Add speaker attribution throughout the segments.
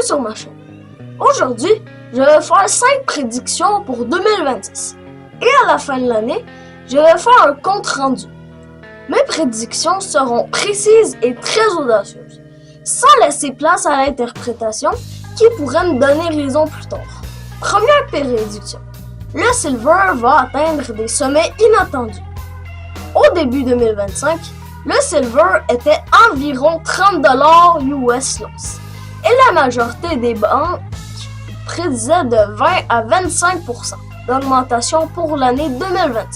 Speaker 1: sur ma chaîne. Aujourd'hui, je vais faire 5 prédictions pour 2026. Et à la fin de l'année, je vais faire un compte rendu. Mes prédictions seront précises et très audacieuses, sans laisser place à l'interprétation qui pourrait me donner raison plus tard. Première prédiction. Le silver va atteindre des sommets inattendus. Au début 2025, le silver était environ 30 $ US l'once et la majorité des banques prédisaient de 20 à 25% d'augmentation pour l'année 2025,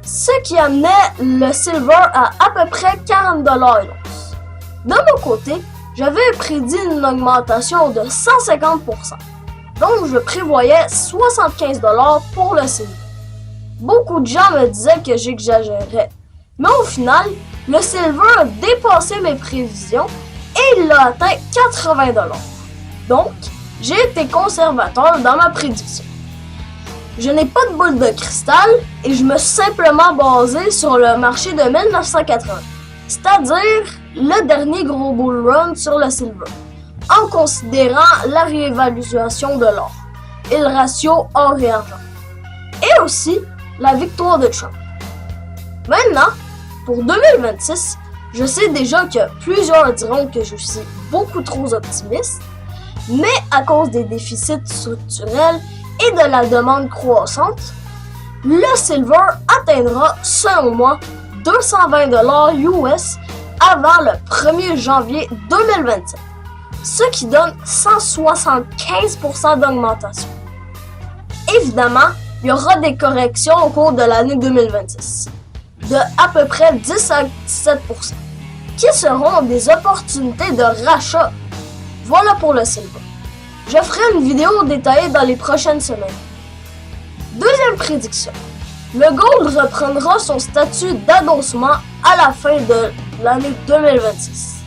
Speaker 1: ce qui amenait le silver à peu près 40 $ l'once. De mon côté, j'avais prédit une augmentation de 150%, donc je prévoyais 75 $ pour le silver. Beaucoup de gens me disaient que j'exagérais, mais au final, le silver a dépassé mes prévisions et il a atteint 80 $. Donc, j'ai été conservateur dans ma prédiction. Je n'ai pas de boule de cristal et je me suis simplement basé sur le marché de 1980, c'est-à-dire le dernier gros bull run sur le silver, en considérant la réévaluation de l'or et le ratio or et argent, et aussi la victoire de Trump. Maintenant, pour 2026, je sais déjà que plusieurs diront que je suis beaucoup trop optimiste, mais à cause des déficits structurels et de la demande croissante, le silver atteindra, selon moi, 220 $ US avant le 1er janvier 2027, ce qui donne 175% d'augmentation. Évidemment, il y aura des corrections au cours de l'année 2026, de à peu près 10 à 17%, qui seront des opportunités de rachat. Voilà pour le silver. Je ferai une vidéo détaillée dans les prochaines semaines. Deuxième prédiction. Le gold reprendra son statut d'adossement à la fin de l'année 2026.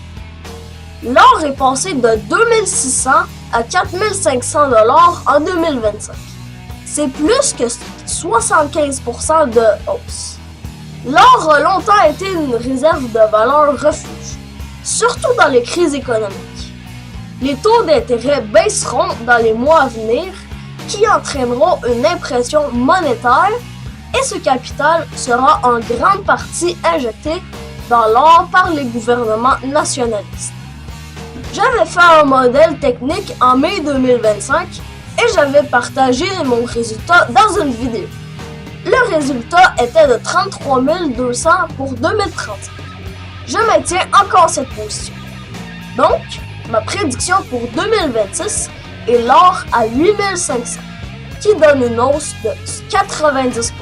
Speaker 1: L'or est passé de 2600 à 4500 $ en 2025. C'est plus que 75% de hausse. L'or a longtemps été une réserve de valeur refuge, surtout dans les crises économiques. Les taux d'intérêt baisseront dans les mois à venir, qui entraîneront une impression monétaire et ce capital sera en grande partie injecté dans l'or par les gouvernements nationalistes. J'avais fait un modèle technique en mai 2025 et j'avais partagé mon résultat dans une vidéo. Le résultat était de 33 200 pour 2030. Je maintiens encore cette position. Donc, ma prédiction pour 2026 est l'or à 8500, qui donne une hausse de 90%.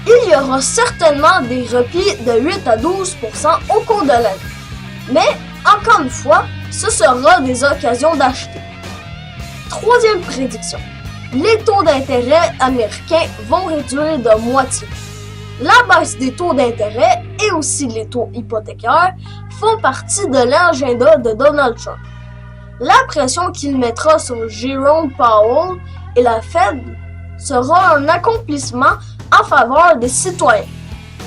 Speaker 1: Il y aura certainement des replis de 8 à 12% au cours de l'année. Mais, encore une fois, ce sera des occasions d'acheter. Troisième prédiction. Les taux d'intérêt américains vont réduire de moitié. La baisse des taux d'intérêt et aussi les taux hypothécaires font partie de l'agenda de Donald Trump. La pression qu'il mettra sur Jerome Powell et la Fed sera un accomplissement en faveur des citoyens.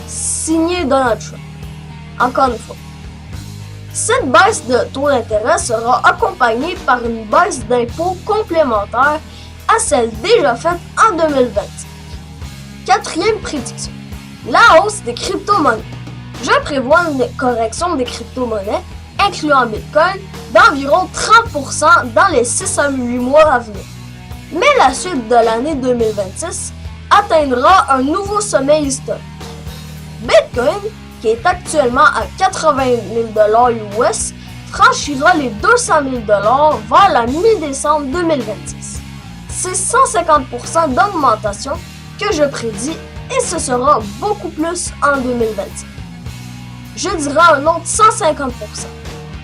Speaker 1: Signé Donald Trump. Encore une fois. Cette baisse de taux d'intérêt sera accompagnée par une baisse d'impôts complémentaire à celle déjà faite en 2025. Quatrième prédiction. La hausse des crypto-monnaies. Je prévois une correction des crypto-monnaies, incluant Bitcoin, d'environ 30% dans les 6 à 8 mois à venir. Mais la suite de l'année 2026 atteindra un nouveau sommet historique. Bitcoin, qui est actuellement à 80 000 $ US, franchira les 200 000 $ vers la mi-décembre 2026. C'est 150% d'augmentation que je prédis et ce sera beaucoup plus en 2025. Je dirais un autre 150%,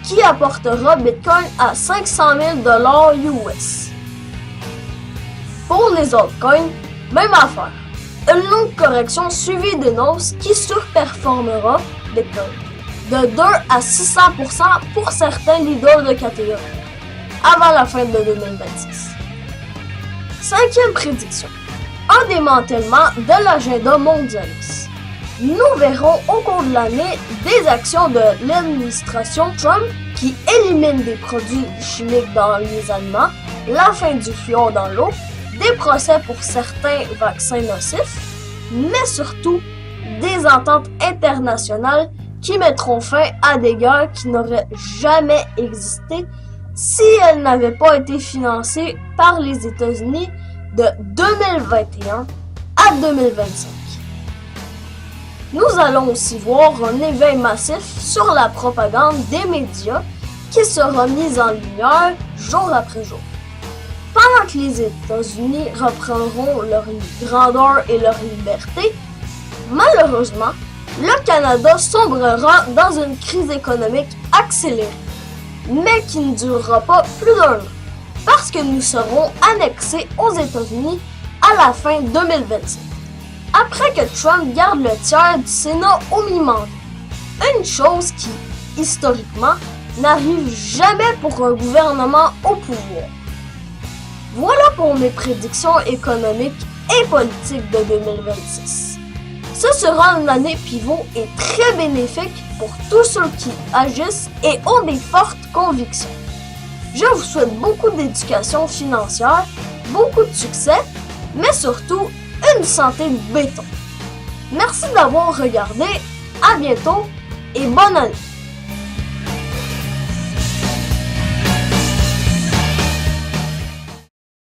Speaker 1: qui apportera Bitcoin à 500 000 $ US. Pour les altcoins, même affaire. Une longue correction suivie d'une hausse qui surperformera Bitcoin de 2 à 600% pour certains leaders de catégorie avant la fin de 2026. Cinquième prédiction. Un démantèlement de l'agenda mondialiste. Nous verrons au cours de l'année des actions de l'administration Trump qui élimine des produits chimiques dans les aliments, la fin du fluor dans l'eau, des procès pour certains vaccins nocifs, mais surtout des ententes internationales qui mettront fin à des guerres qui n'auraient jamais existé si elles n'avaient pas été financées par les États-Unis de 2021 à 2025. Nous allons aussi voir un éveil massif sur la propagande des médias qui sera mise en lumière jour après jour. Pendant que les États-Unis reprendront leur grandeur et leur liberté, malheureusement, le Canada sombrera dans une crise économique accélérée, mais qui ne durera pas plus d'1 an, parce que nous serons annexés aux États-Unis à la fin 2025. Après que Trump garde le tiers du Sénat au mi-mandat, une chose qui, historiquement, n'arrive jamais pour un gouvernement au pouvoir. Voilà pour mes prédictions économiques et politiques de 2026. Ce sera une année pivot et très bénéfique pour tous ceux qui agissent et ont des fortes convictions. Je vous souhaite beaucoup d'éducation financière, beaucoup de succès, mais surtout une santé de béton. Merci d'avoir regardé, à bientôt et bonne année!